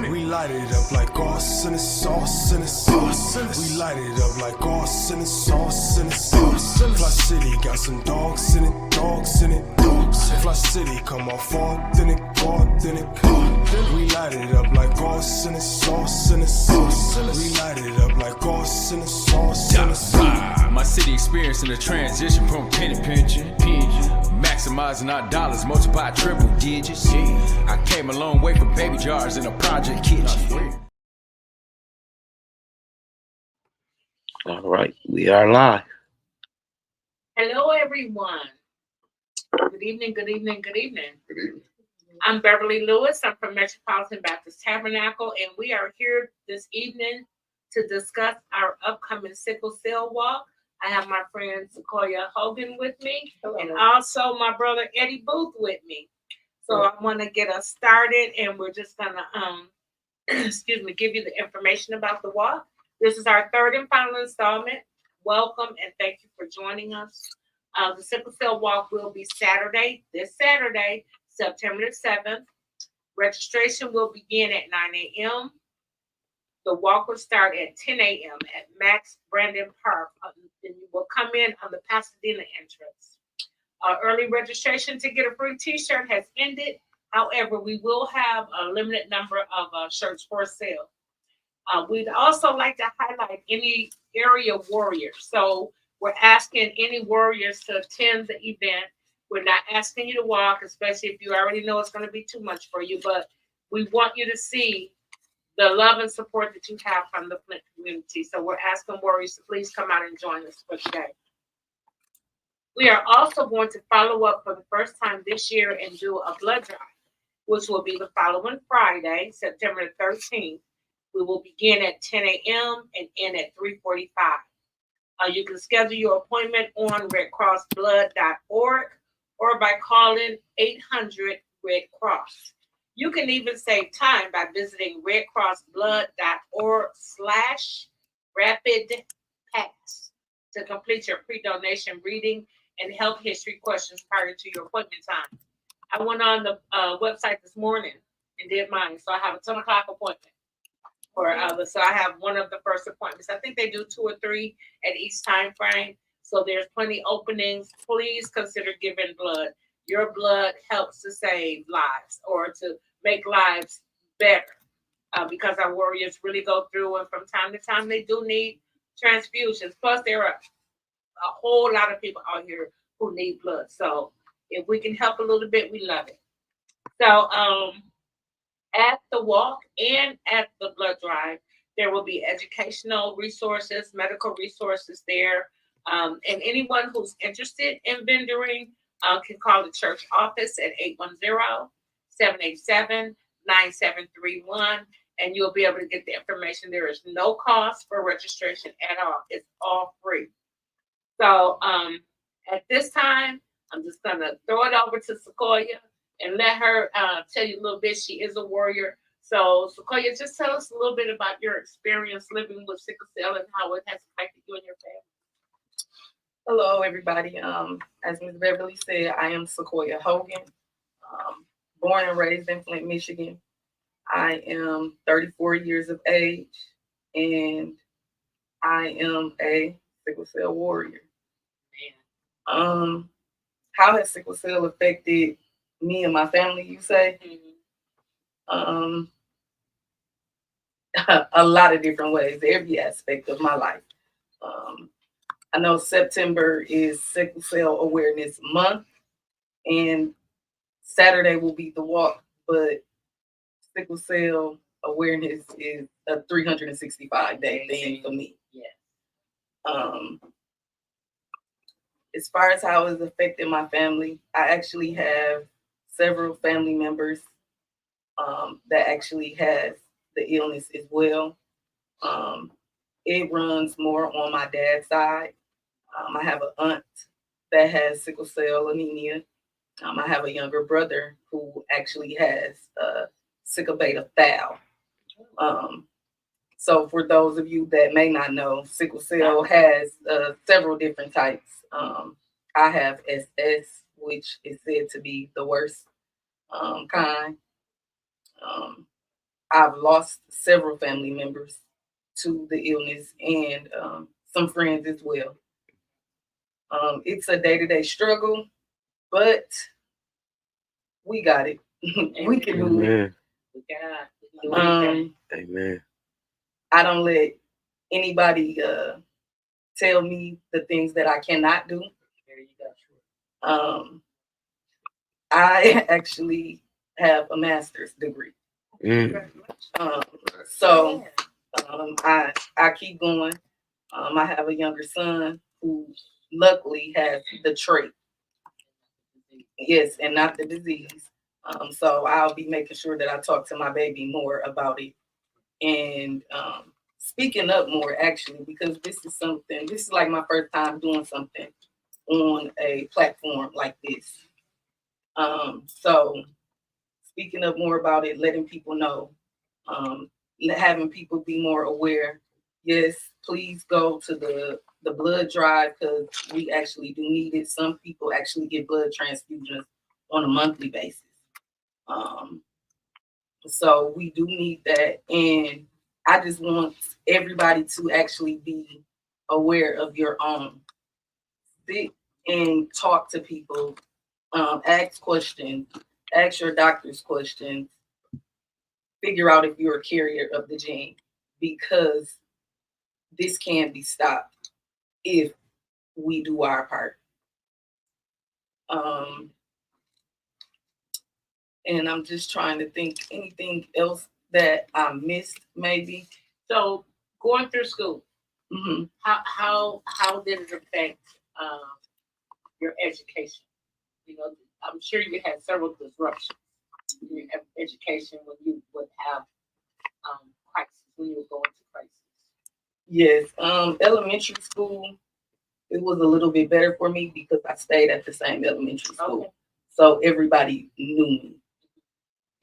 We light it up like sauce in the sauce in the sauce. We light it up like sauce in the sauce in the sauce. Fli-City got some dogs in it, dogs in it, dogs. Fli-City come off authentic, authentic. We light it up like sauce in the sauce in the sauce. We light it up like sauce in the sauce in the sauce. My city experiencing a transition from penny pinching, maximizing our dollars, multiply triple digits. I came a long way from baby jars in a project kitchen. All right, we are live. Hello, everyone. Good evening, good evening, good evening. Good evening. I'm Beverly Lewis. I'm from Metropolitan Baptist Tabernacle, and we are here this evening to discuss our upcoming sickle cell walk. I have my friend SeQouia Hogan with me. Hello. And also my brother Eddie Booth with me. So I want to get us started, and we're just gonna give you the information about the walk. This is our third and final installment. Welcome and thank you for joining us. The sickle cell walk will be this Saturday, September 7th. Registration will begin at 9 a.m. The walk will start at 10 a.m. at Max Brandon Park. Then you will come in on the Pasadena entrance. Early registration to get a free t-shirt has ended. However, we will have a limited number of shirts for sale. We'd also like to highlight any area warriors. So we're asking any warriors to attend the event. We're not asking you to walk, especially if you already know it's going to be too much for you, but we want you to see the love and support that you have from the Flint community. So we're asking warriors to please come out and join us for today. We are also going to follow up for the first time this year and do a blood drive, which will be the following Friday, September 13th. We will begin at 10 a.m. and end at 3:45. You can schedule your appointment on redcrossblood.org or by calling 800-RED-CROSS. You can even save time by visiting redcrossblood.org/rapidpass to complete your pre-donation reading and health history questions prior to your appointment time. I went on the website this morning and did mine, so I have a 10 o'clock appointment. So I have one of the first appointments. I think they do 2 or 3 at each time frame. So there's plenty openings. Please consider giving blood. Your blood helps to save lives or to make lives better because our warriors really go through, and from time to time they do need transfusions. Plus there are a whole lot of people out here who need blood. So if we can help a little bit, we love it. So at the walk and at the blood drive, there will be educational resources, medical resources there. And anyone who's interested in vendoring can call the church office at 810-787-9731, and you'll be able to get the information. There is no cost for registration at all. It's all free. So at this time, I'm just going to throw it over to SeQouia and let her tell you a little bit. She is a warrior. So SeQouia, just tell us a little bit about your experience living with sickle cell and how it has affected you and your family. Hello, everybody. As Ms. Beverly said, I am SeQouia Hogan, born and raised in Flint, Michigan. I am 34 years of age, and I am a sickle cell warrior. Man. How has sickle cell affected me and my family, you say? Mm-hmm. A lot of different ways, every aspect of my life. I know September is Sickle Cell Awareness Month, and Saturday will be the walk, but sickle cell awareness is a 365-day thing for me. Yeah. As far as how it's affected my family, I actually have several family members that actually has the illness as well. It runs more on my dad's side. I have an aunt that has sickle cell anemia. I have a younger brother who actually has sickle beta thal. So for those of you that may not know, sickle cell has several different types. I have SS, which is said to be the worst kind. I've lost several family members to the illness and some friends as well. It's a day-to-day struggle, but we got it. We can do it. Amen. I don't let anybody tell me the things that I cannot do. I actually have a master's degree. So I keep going. I have a younger son who luckily has the trait. Yes, and not the disease. So I'll be making sure that I talk to my baby more about it and speaking up more, actually, because this is like my first time doing something on a platform like this. So speaking up more about it, letting people know, having people be more aware. Yes, please go to the blood drive because we actually do need it. Some people actually get blood transfusions on a monthly basis. So we do need that. And I just want everybody to actually be aware of your own. Sit and talk to people, ask questions, ask your doctor's questions, figure out if you're a carrier of the gene, because this can be stopped if we do our part. And I'm just trying to think anything else that I missed, maybe. So going through school, Mm-hmm. how did it affect your education? You know, I'm sure you had several disruptions in your education when you would have crisis, when you were going to crisis. Yes, elementary school, it was a little bit better for me because I stayed at the same elementary school. Okay. So everybody knew me.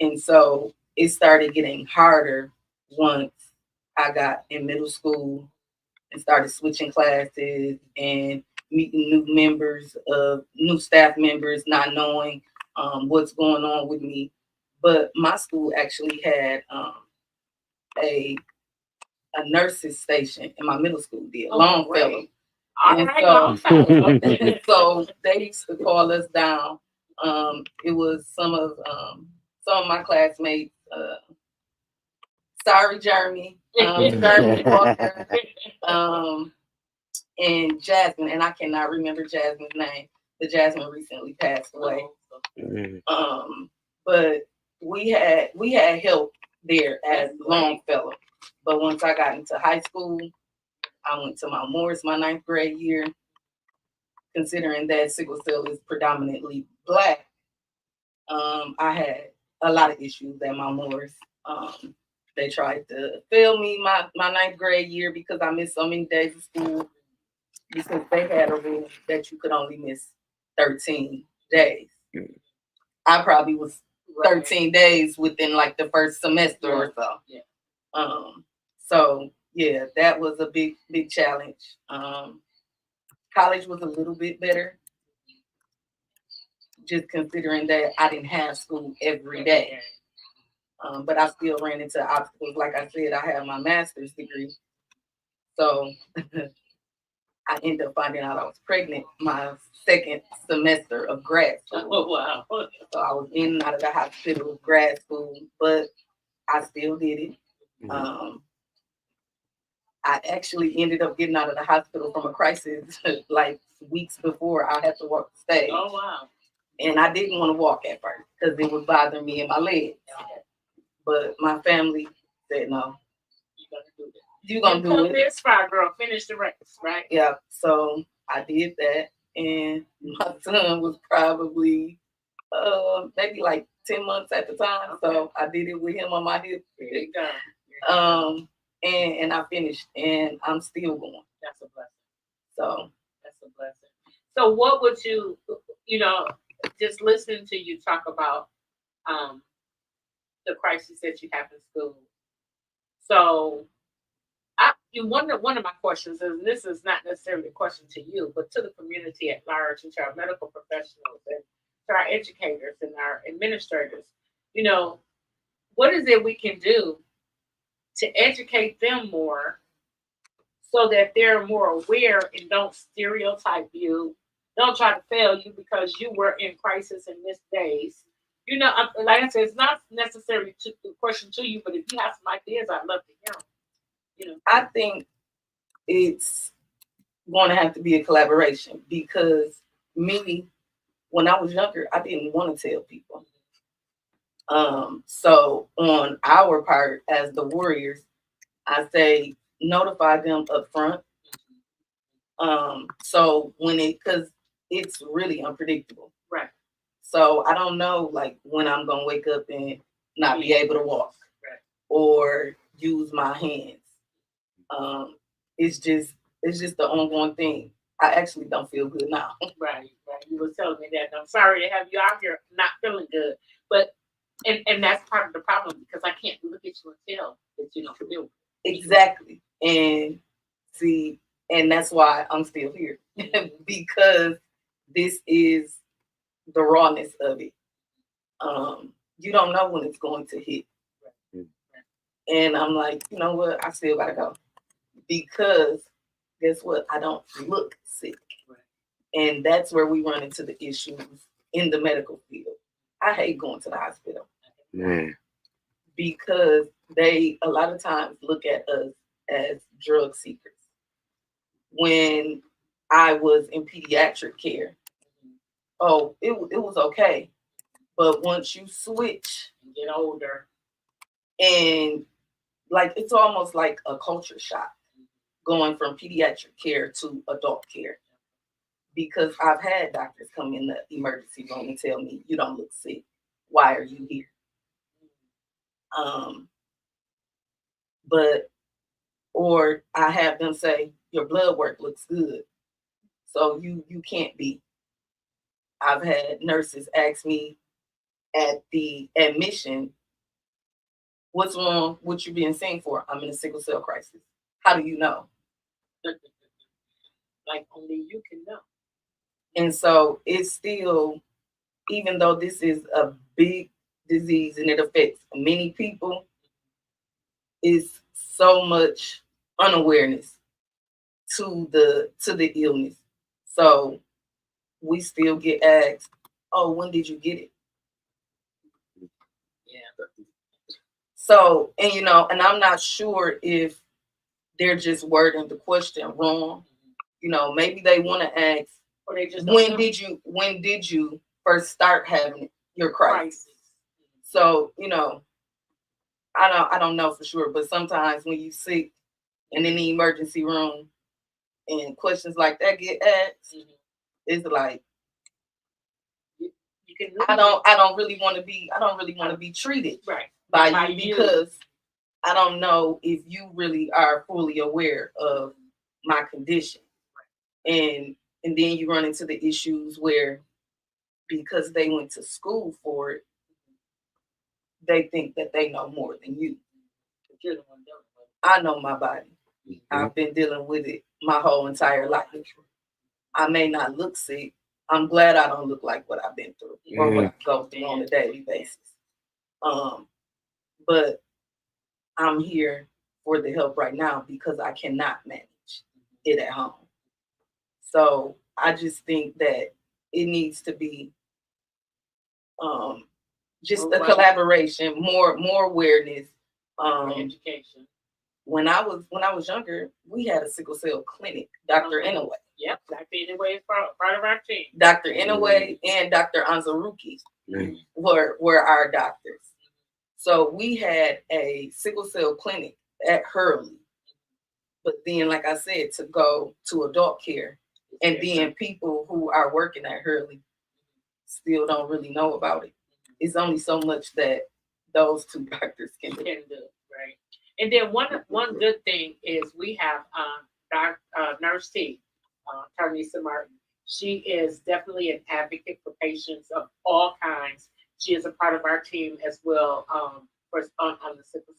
And so it started getting harder once I got in middle school and started switching classes and meeting new staff members, not knowing what's going on with me. But my school actually had a nurse's station in my middle school did, Longfellow. So they used to call us down. It was some of my classmates. Sorry, Jeremy. Jeremy Walker, and Jasmine, and I cannot remember Jasmine's name, but Jasmine recently passed away. But we had help there at Longfellow. But once I got into high school, I went to Mount Morris my 9th grade year. Considering that sickle cell is predominantly Black, I had a lot of issues at Mount Morris. They tried to fail me my 9th grade year because I missed so many days of school, because they had a rule that you could only miss 13 days. I probably was 13 days within like the first semester or so. Yeah. So yeah, that was a big challenge. College was a little bit better, just considering that I didn't have school every day. But I still ran into obstacles. Like I said, I have my master's degree. So I ended up finding out I was pregnant my 2nd semester of grad school. Oh, wow. So I was in and out of the hospital, grad school, but I still did it. I actually ended up getting out of the hospital from a crisis like weeks before I had to walk the stage. Oh, wow. And I didn't want to walk at first because it was bothering me in my legs. But my family said, no, you're going to do it. This fire, girl. Finish the race, right? Yeah. So I did that. And my son was probably maybe like 10 months at the time. So I did it with him on my hip. There you go. And I finished, and I'm still going. That's a blessing. So that's a blessing. So what would you just listening to you talk about the crisis that you have in school? So one of my questions is, and this is not necessarily a question to you, but to the community at large and to our medical professionals and to our educators and our administrators, what is it we can do to educate them more so that they're more aware and don't stereotype you, don't try to fail you because you were in crisis in this days. Like I said, it's not necessarily a question to you, but if you have some ideas, I'd love to hear them. I think it's going to have to be a collaboration because me, when I was younger, I didn't want to tell people. So on our part as the warriors, I say notify them up front. So because it's really unpredictable. Right. So I don't know like when I'm gonna wake up and not be able to walk or use my hands. It's just the ongoing thing. I actually don't feel good now. Right. You were telling me that. I'm sorry to have you out here not feeling good, but and that's part of the problem because I can't look at you and tell that you don't feel. Exactly. And see, and that's why I'm still here because this is the rawness of it. You don't know when it's going to hit. And I'm like, you know what? I still gotta go because guess what? I don't look sick. And that's where we run into the issues in the medical field. I hate going to the hospital. Man. Because they a lot of times look at us as drug seekers. When I was in pediatric care, it was okay. But once you switch and get older, and like it's almost like a culture shock going from pediatric care to adult care. Because I've had doctors come in the emergency room and tell me, you don't look sick. Why are you here? Or I have them say, your blood work looks good. So you can't be. I've had nurses ask me at the admission, what's wrong? What you being seen for? I'm in a sickle cell crisis. How do you know? Like only you can know. And so it's still, even though this is a big disease and it affects many people, is so much unawareness to the illness. So we still get asked, oh, when did you get it? Yeah. So, and and I'm not sure if they're just wording the question wrong. Maybe they want to ask, or they just when did you first start having your crisis? So, I don't know for sure, but sometimes when you sick and in the emergency room and questions like that get asked, it's like you can. I don't really want to be treated by you because I don't know if you really are fully aware of my condition, and then you run into the issues where because they went to school for it, they think that they know more than you. I know my body. I've been dealing with it my whole entire life. I may not look sick. I'm glad I don't look like what I've been through or what I go through on a daily basis. But I'm here for the help right now because I cannot manage it at home. So I just think that it needs to be just a collaboration, more awareness, education. when I was younger, we had a sickle cell clinic, Dr. Inouye. Yep, Dr. Inouye is part of our team. Dr. Inouye and Dr. Anzaruki were our doctors. So we had a sickle cell clinic at Hurley. But then, like I said, to go to adult care, and then people who are working at Hurley still don't really know about it. It's only so much that those two doctors can do. Right. And then one good thing is we have Nurse T, Tarnisa Martin. She is definitely an advocate for patients of all kinds. She is a part of our team as well on the sickle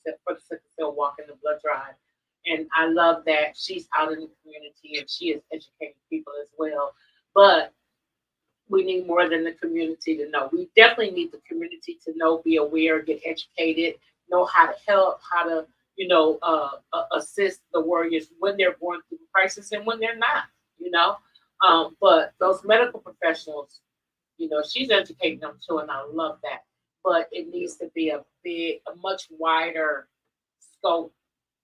cell walk and the blood drive. And I love that she's out in the community and she is educating people as well. But we need more than the community to know. We definitely need the community to know, be aware, get educated, know how to help, how to, assist the warriors when they're going through the crisis and when they're not, But those medical professionals, she's educating them too, and I love that. But it needs to be a much wider scope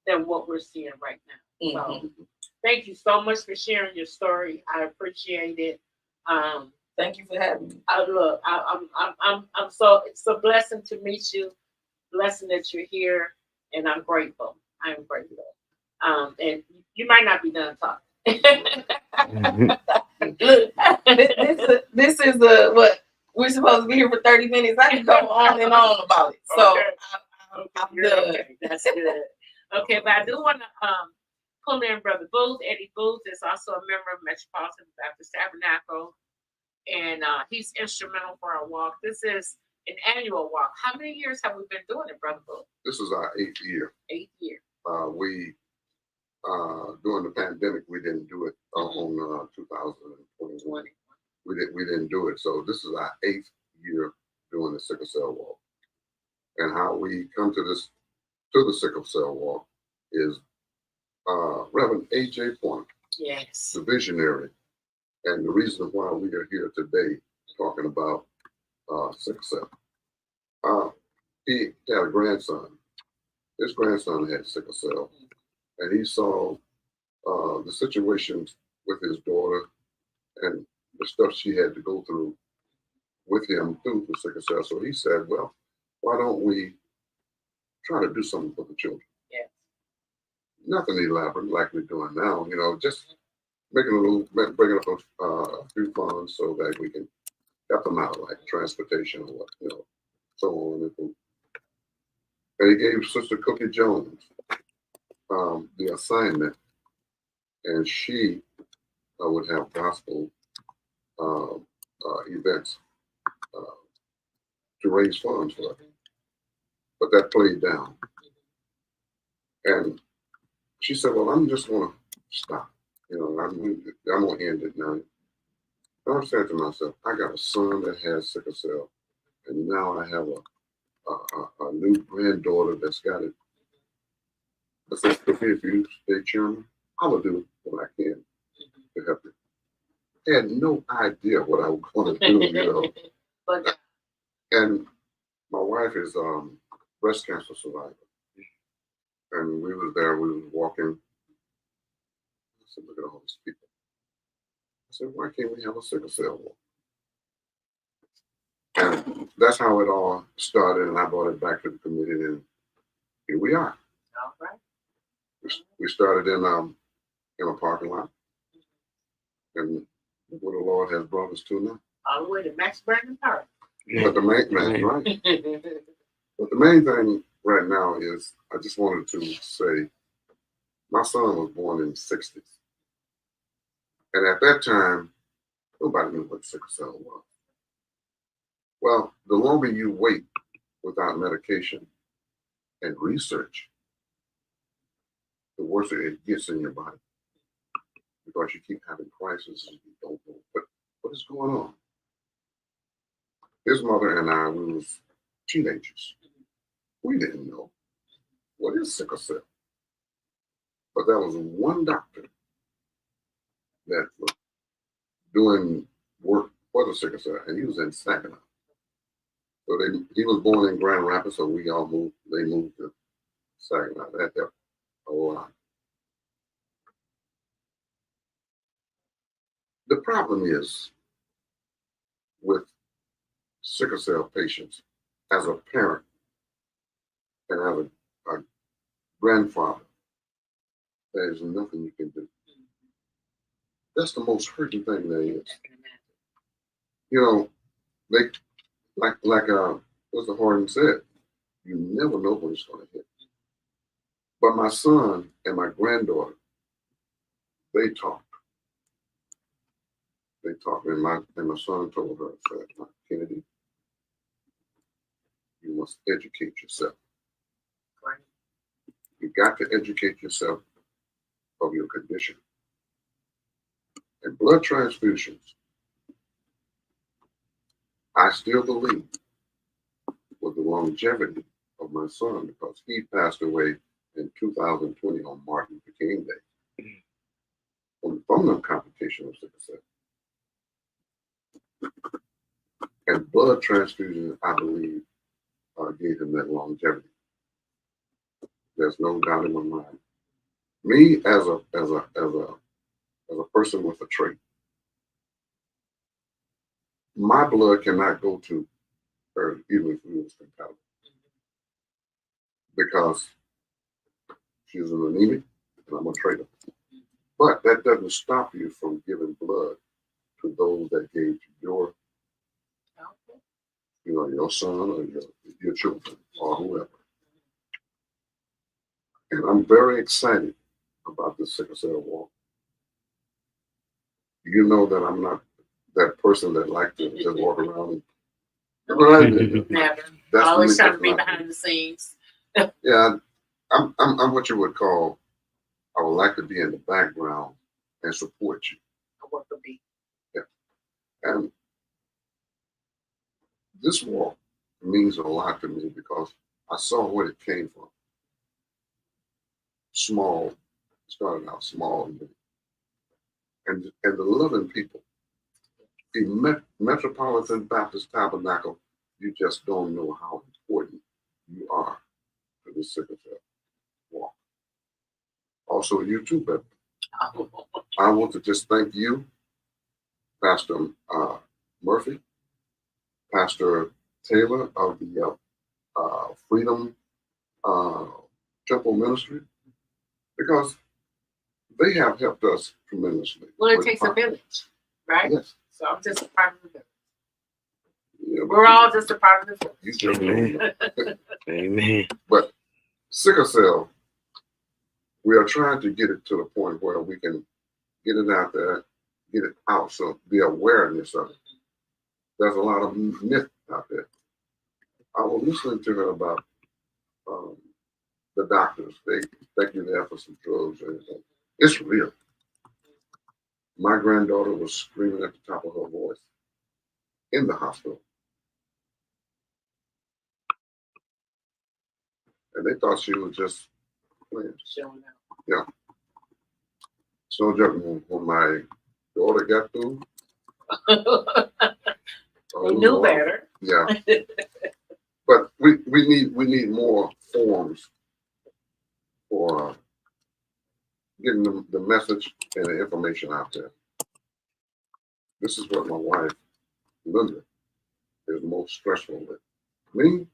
than what we're seeing right now. Mm-hmm. So thank you so much for sharing your story. I appreciate it. Thank you for having me. I'm so, it's a blessing to meet you. Blessing that you're here, and I'm grateful. I am grateful. And you might not be done talking. this is what we're supposed to be here for 30 minutes. I can go on and on about it. So okay. I'm good. Okay. That's good. Okay, but I do want to pull in Brother Booth. Eddie Booth is also a member of Metropolitan Baptist Tabernacle, and he's instrumental for our walk. This is an annual walk. How many years have we been doing it, Brother Booth? This is our 8th year. 8th year. We during the pandemic we didn't do it on 2021. We didn't do it. So this is our 8th year doing the sickle cell walk. And how we come to the sickle cell walk is Reverend A.J. Point, yes, the visionary, and the reason why we are here today talking about sickle cell. He had a grandson. His grandson had sickle cell, and he saw the situations with his daughter and the stuff she had to go through with him through the sickle cell. So he said, well, why don't we try to do something for the children? Yes. Nothing elaborate like we're doing now, just bringing up a few funds so that we can help them out, like transportation or so on. And he gave Sister Cookie Jones the assignment, and she would have gospel events to raise funds for it. But that played down. And she said, well, I'm just going to stop. I'm going to end it now. And I said to myself, I got a son that has sickle cell, and now I have a new granddaughter that's got it. I said, if you stay chairman, I will do what I can to help you. I had no idea what I was going to do, But, and my wife is breast cancer survivor. And we was there, we was walking. I said, look at all these people. I said, why can't we have a sickle cell walk? And that's how it all started, and I brought it back to the committee, and here we are. all right. We started in a parking lot, and look where the Lord has brought us to now. All the way to Max Brandon Park. But the main thing right now is I just wanted to say my son was born in the 60s. And at that time, nobody knew what sickle cell was. Well, the longer you wait without medication and research, the worse it gets in your body. Because you keep having crises and you don't know what is going on. His mother and I, we was teenagers. We didn't know what is sickle cell. But there was one doctor that was doing work for the sickle cell, and he was in Saginaw. So he was born in Grand Rapids, so they moved to Saginaw. a lot. The problem is with sickle cell patients, as a parent and as a grandfather, there is nothing you can do. That's the most hurting thing there is. You know, like Mr. Horton said, you never know when it's going to hit. But my son and my granddaughter, they talked. They talked, and my son told her, said, Kennedy, you must educate yourself. Right. You got to educate yourself of your condition. And blood transfusions, I still believe, was the longevity of my son, because he passed away in 2020 on Martin Luther King Day from the complication of sickle cell. And blood transfusions, I believe, gave him that longevity. There's no doubt in my mind. Me as a person with a trait, my blood cannot go to her even if we was compatible, because she's an anemic and I'm a traitor. But that doesn't stop you from giving blood to those that gave to your, your son or your children or whoever. And I'm very excited about this sickle cell walk. You know that I'm not that person that likes to just walk around and Never. That's Always me, trying to be that's behind the scenes. Yeah, I'm what you would call, I would like to be in the background and support you. What would be? Yeah. And this walk means a lot to me because I saw where it came from. Small, started out small, and the loving people. The Metropolitan Baptist Tabernacle, you just don't know how important you are to the sickle cell walk. Also, you too, Beverly. I want to just thank you, Pastor Murphy, Pastor Taylor of the Freedom Temple Ministry, because they have helped us tremendously. Well, it takes a village, right? Yes. So I'm just a part of the village. Yeah, We're all just a part of the village. you just Amen. don't know. Amen. But sickle cell, we are trying to get it to the point where we can get it out there, get it out, so the awareness of it. There's a lot of myth out there. I was listening to her about the doctors. They take you there for some drugs or anything. It's real. My granddaughter was screaming at the top of her voice in the hospital. And they thought she was just playing. Showing out. Yeah. So joking, when my daughter got through. They knew better. Yeah. But we need more forums for getting the message and the information out there. This is what my wife, Linda, is most stressful with. Me,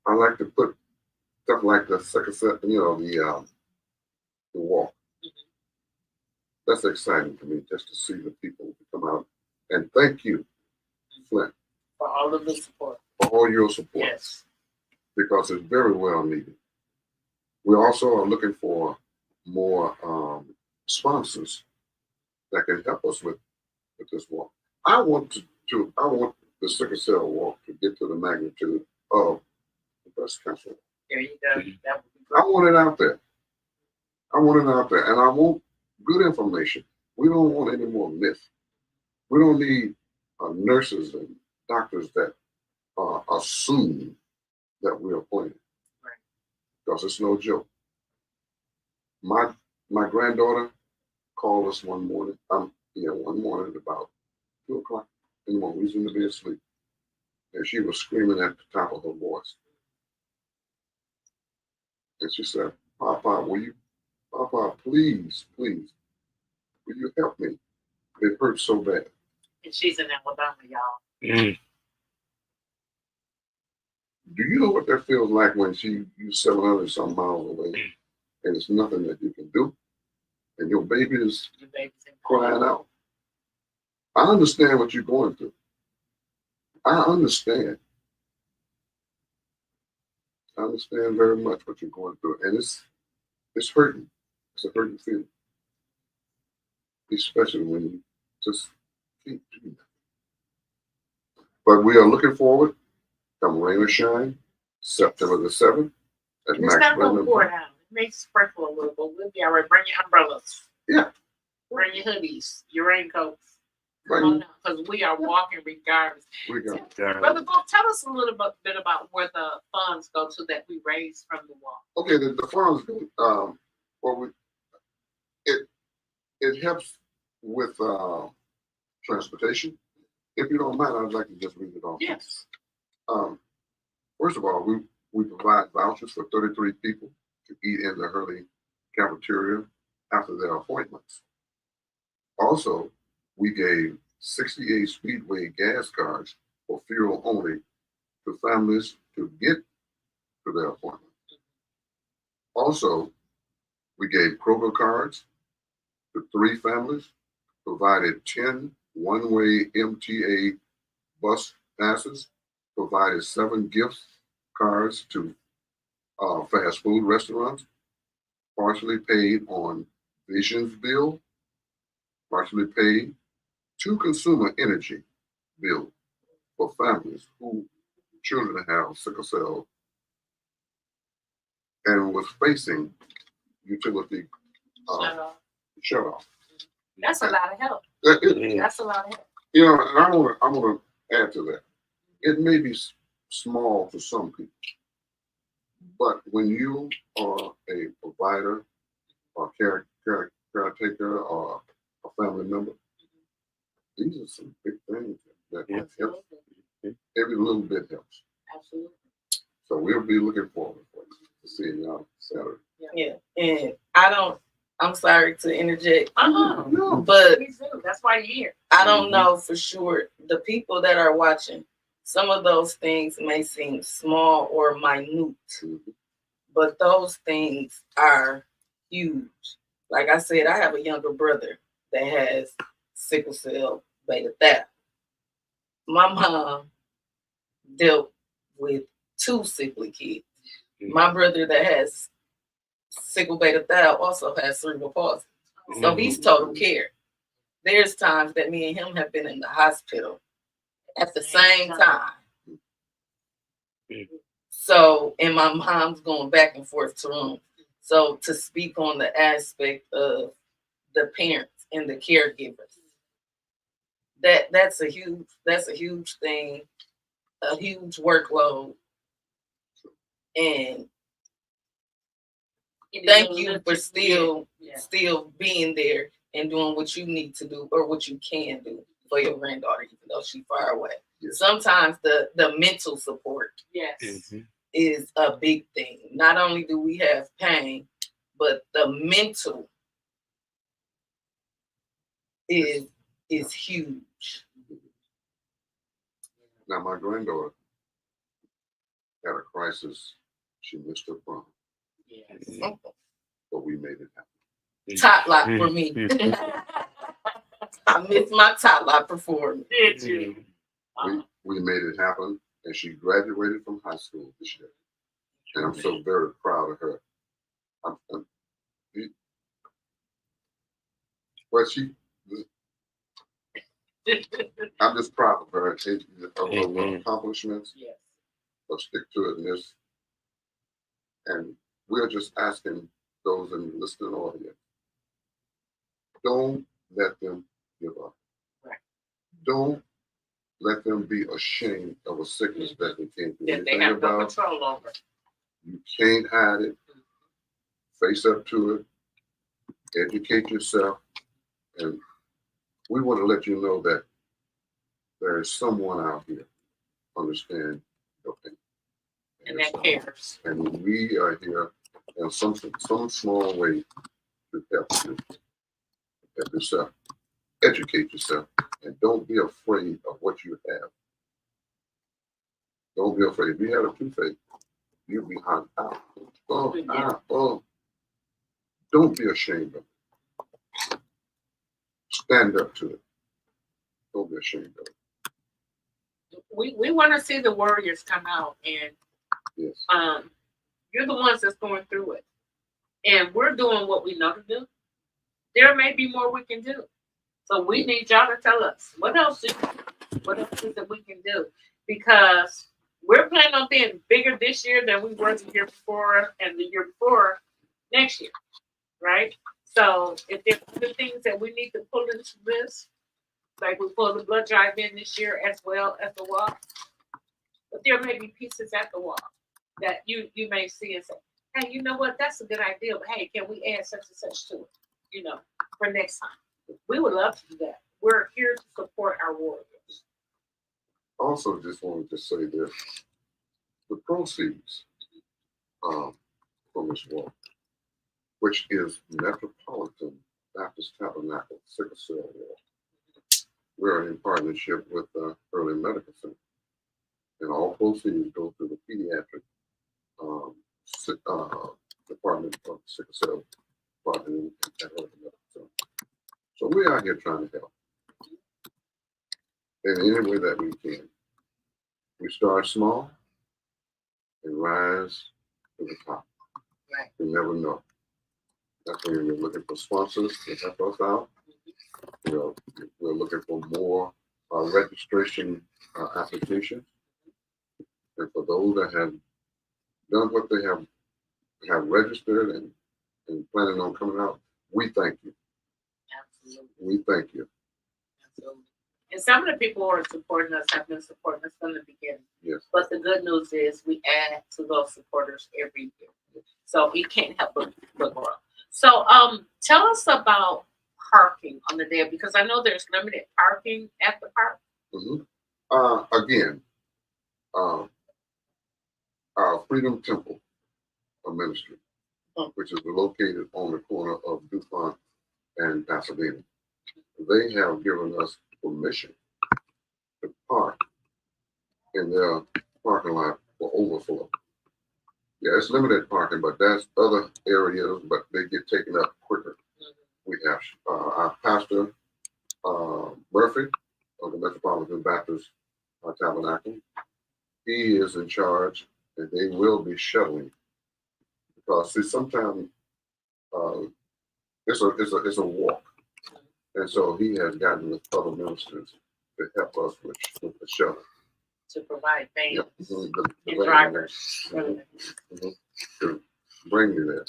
I like to put stuff like the sickle cell, the walk. That's exciting to me, just to see the people come out. And thank you, Flint, For all of the support. for all your support. Yes. Because it's very well needed. We also are looking for more sponsors that can help us with this walk. I want the sickle cell walk to get to the magnitude of the breast cancer. There you go. That would be I great. want it out there. I want it out there, and I want good information. We don't want any more myth. We don't need nurses and doctors that assume that we are playing. Right. Because it's no joke. My granddaughter called us one morning. One morning at about 2 o'clock in the morning. We was in the bed asleep, and she was screaming at the top of her voice. And she said, Papa, Papa, please, will you help me? It hurts so bad. And she's in Alabama, y'all. Mm. Do you know what that feels like when you 700 some miles away and there's nothing that you can do? And your baby is Your baby's in crying out. I understand what you're going through. I understand. I understand very much what you're going through. And it's hurting. It's a hurting feeling. Especially when you just can't do that. But we are looking forward, come rain or shine, September the 7th at And it's Max not going to Brennan. pour down. It may sprinkle a little, but we'll be all right. Bring your umbrellas. Yeah. Bring your hoodies, your raincoats. Right. Come on down, because we are walking regardless. We got Brother Bo, tell us a little bit about where the funds go to that we raise from the walk. okay. The funds, it helps with transportation. If you don't mind, I'd like to just read it off. Yes. First of all, we provide vouchers for 33 people to eat in the Hurley cafeteria after their appointments. Also, we gave 68 Speedway gas cards for fuel only to families to get to their appointment. Also, we gave Kroger cards to 3 families, provided 10 one-way MTA bus passes, provided 7 gift cards to fast food restaurants, partially paid on Vision's bill, partially paid 2 consumer energy bill for families who children have sickle cell and was facing utility shut off. That's a lot of help. It, That's a lot of help. you know, and I want to add to that. It may be small to some people, but when you are a provider or caretaker or a family member, these are some big things that help. Every little bit helps. Absolutely. So we'll be looking forward to seeing y'all Saturday. Yeah, and I'm sorry to interject, No. but Please do. That's why you're here. I don't know for sure. The people that are watching, some of those things may seem small or minute, but those things are huge. Like I said, I have a younger brother that has sickle cell beta thal. My mom dealt with 2 sickly kids. My brother that has sickle beta thal also has cerebral palsy. So he's total care. There's times that me and him have been in the hospital at the same time. So, and my mom's going back and forth to room. So to speak on the aspect of the parents and the caregivers, that's a huge thing, a huge workload. And thank you for still being there and doing what you need to do or what you can do for your granddaughter, even though she's far away. Yes. Sometimes the mental support is a big thing. Not only do we have pain, but the mental is huge. Now my granddaughter had a crisis. She missed her prom. Yes. But we made it happen. Top lock for me. I missed my top lock performance. Did you? We made it happen, and she graduated from high school this year. And I'm so very proud of her. I'm just proud of her, of her accomplishments, of stick to itness. And we're just asking those in the listening audience, don't let them give up. Right. Don't let them be ashamed of a sickness that they can't do anything they have no about. control over. You can't hide it. Face up to it. Educate yourself. And we want to let you know that there is someone out here who understands your pain. And that cares. And we are here and some small way to help yourself, educate yourself, and don't be afraid of what you have. Don't be afraid. If you have a toothache, you'll be hot out. Don't be ashamed of it. Stand up to it. Don't be ashamed of it. We want to see the warriors come out, and Yes. you're the ones that's going through it, and we're doing what we know to do. There may be more we can do, so we need y'all to tell us what else is that we can do, because we're planning on being bigger this year than we were the year before and the year before next year, right? So if there's other things that we need to pull into this, like we pulled the blood drive in this year as well as the walk, but there may be pieces at the walk that you may see and say, hey, you know what, that's a good idea, but hey, can we add such and such to it, for next time? We would love to do that. We're here to support our warriors. Also, just wanted to say that the proceeds from this walk, which is Metropolitan Baptist Tabernacle Sickle Cell Walk, we're in partnership with Early Medical Center, and all proceeds go to the pediatric department of Sickle Cell Department at Early Medical Center. So we're out here trying to help in any way that we can. We start small and rise to the top. Right. You never know. That's when we're looking for sponsors to help us out. We're looking for more registration applications. And for those that have done what they have registered and planning on coming out, we thank you. Absolutely. We thank you. Absolutely. And some of the people who are supporting us have been supporting us from the beginning. Yes. But the good news is we add to those supporters every year. So it can't help but grow. So tell us about parking on the day, because I know there's limited parking at the park. Mm-hmm. Again, our Freedom Temple Ministry, which is located on the corner of DuPont and Pasadena, they have given us permission to park in their parking lot for overflow. Yeah, it's limited parking, but there's other areas, but they get taken up quicker. We have our pastor, Murphy, of the Metropolitan Baptist Tabernacle. He is in charge, and they will be shuttling, because see, sometimes it's a walk, and so he has gotten with other ministers to help us with the shuttle. To provide vans and drivers. To bring you there.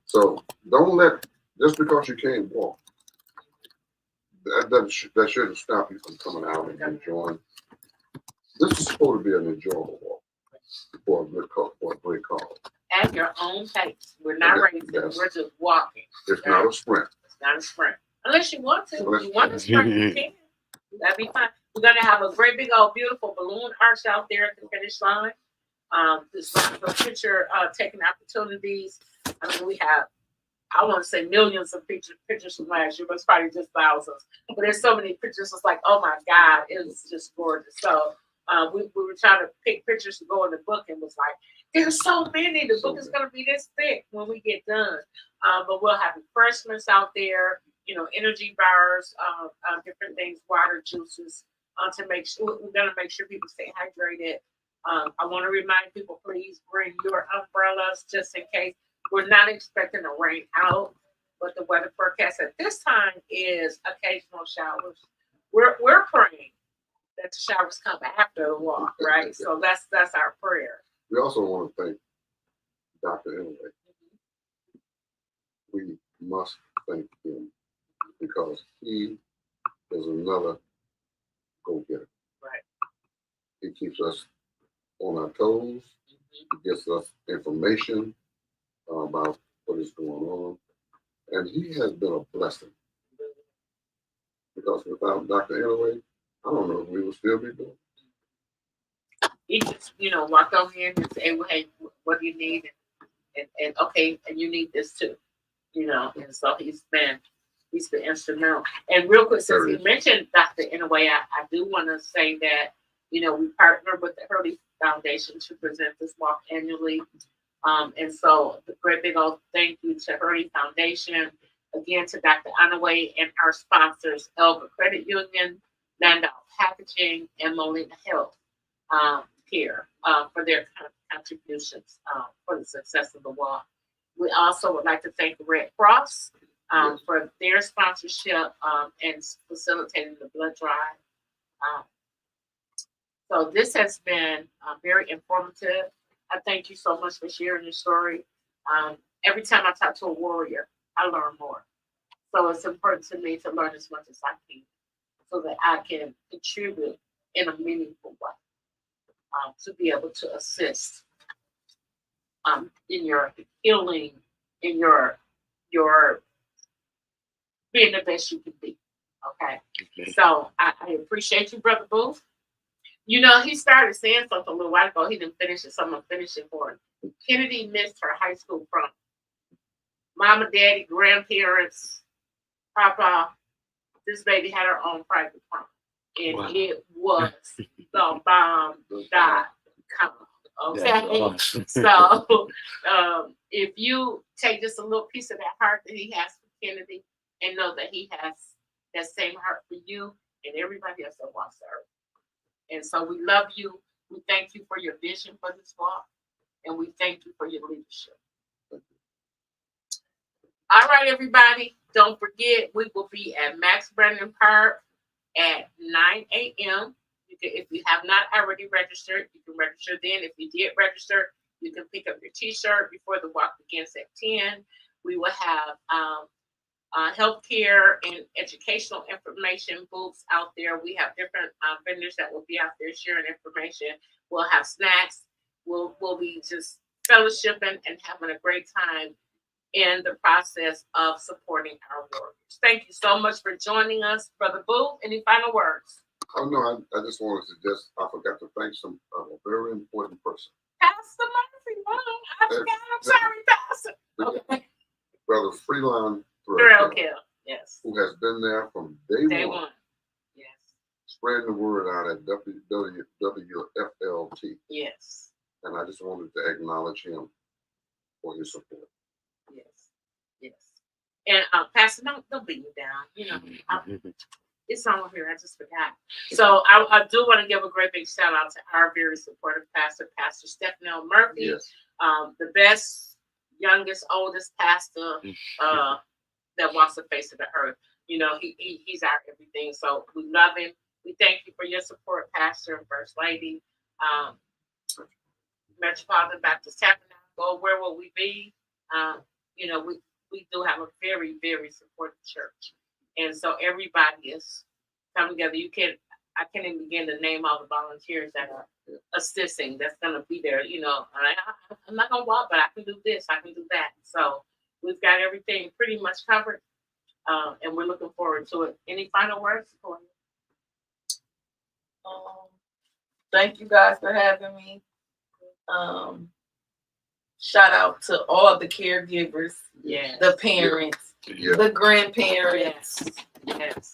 So don't let, just because you can't walk, that shouldn't stop you from coming out and enjoying. This is supposed to be an enjoyable walk for a great cause. At your own pace. We're not racing. Yes. We're just walking. It's not a sprint. It's not a sprint. Unless you want to. If you want to sprint, you can. That'd be fine. We're going to have a great big old beautiful balloon arch out there at the finish line. There's some picture taking opportunities. I mean, we have, I want to say millions of pictures from last year, but it's probably just thousands. But there's so many pictures. It's like, oh my God, it was just gorgeous. So we were trying to pick pictures to go in the book, and was like, there's so many. The book is going to be this thick when we get done. But we'll have refreshments out there, energy bars, different things, water, juices, to make sure we're going to make sure people stay hydrated. I want to remind people, please bring your umbrellas just in case. We're not expecting to rain out, but the weather forecast at this time is occasional showers. We're praying that the showers come after the walk, right? So that's our prayer. We also want to thank Dr. Inouye. We must thank him, because he is another go-getter. Right. He keeps us on our toes. He gives us information about what is going on. And he has been a blessing. Because without Dr. Inouye, I don't know if we would still be doing it. He just, walked on in and say, well, hey, what do you need? and okay, and you need this too, you know. And so he's been instrumental. And real quick, since you mentioned Dr. Inouye, I do want to say that, you know, we partner with the Hurley Foundation to present this walk annually. And so the great big old thank you to Hurley Foundation, again to Dr. Inouye and our sponsors, Elba Credit Union, Landau Packaging, and Molina Health Care for their contributions for the success of the walk. We also would like to thank the Red Cross for their sponsorship and facilitating the blood drive. So this has been very informative. I thank you so much for sharing your story. Every time I talk to a warrior, I learn more. So it's important to me to learn as much as I can so that I can contribute in a meaningful way to be able to assist in your healing, in your being the best you can be. Okay. So I appreciate you, Brother Booth. You know, he started saying something a little while ago. He didn't finish it, so I'm going to finish it for him. Kennedy missed her high school prom. Mama, daddy, grandparents, Papa, this baby had her own private prom. And it was the bomb.com. Okay. So if you take just a little piece of that heart that he has for Kennedy and know that he has that same heart for you and everybody else that wants to earth. And so we love you. We thank you for your vision for this walk. And we thank you for your leadership. All right, everybody. Don't forget, we will be at Max Brandon Park at 9 a.m. If you have not already registered, you can register then. If you did register, you can pick up your t-shirt before the walk begins at 10. We will have healthcare and educational information booths out there. We have different vendors that will be out there sharing information. We'll have snacks. We'll be just fellowshipping and having a great time in the process of supporting our warriors. Thank you so much for joining us. Brother Booth, any final words? Oh, no, I just wanted to I forgot to thank a very important person. Pastor Murphy. I forgot. I'm sorry, Pastor. Okay. Brother Freeland Thrill, yes. Who has been there from day one. Yes. Spreading the word out at WWFLT. Yes. And I just wanted to acknowledge him for his support. Yes. Yes. And Pastor, don't beat me down. You know, it's on here. I just forgot. So I do want to give a great big shout out to our very supportive pastor, Pastor Stephnell Murphy. Yes. The best, youngest, oldest pastor that walks the face of the earth. You know, he's our everything. So we love him. We thank you for your support, Pastor and First Lady. Metropolitan Baptist Tabernacle, where will we be? You know, we do have a very, very supportive church. And so everybody is coming together. I can't even begin to name all the volunteers that are assisting, that's going to be there. You know, I'm not going to walk, but I can do this, I can do that. So we've got everything pretty much covered. And we're looking forward to it. Any final words for you? Thank you guys for having me. Shout out to all the caregivers, the parents, the grandparents,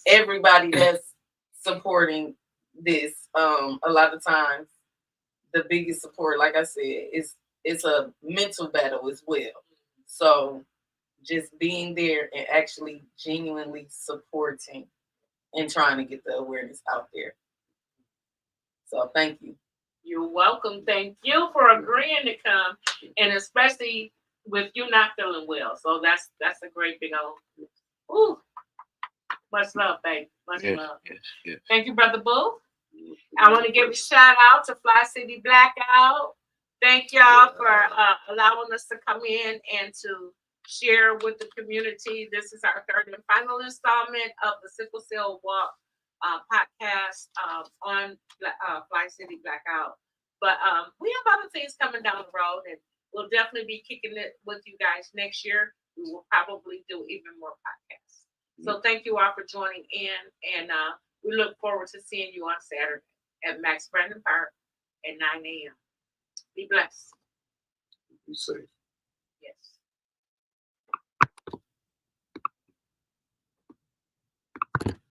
everybody that's supporting this. A lot of times, the biggest support, like I said, it's a mental battle as well. So just being there and actually genuinely supporting and trying to get the awareness out there. So thank you. You're welcome. Thank you for agreeing to come, and especially with you not feeling well. So that's a great big old. Ooh, much love, baby. Much love. Yes. Thank you, Brother Booth. I want to give a shout out to Fli-City Blackout. Thank y'all for allowing us to come in and to share with the community. This is our third and final installment of the Sickle Cell Walk podcast on Fli-City Blackout. But we have other things coming down the road, and we'll definitely be kicking it with you guys next year. We will probably do even more podcasts. So thank you all for joining in, and we look forward to seeing you on Saturday at Max Brandon Park at 9 a.m. Be blessed. Be safe. Yes.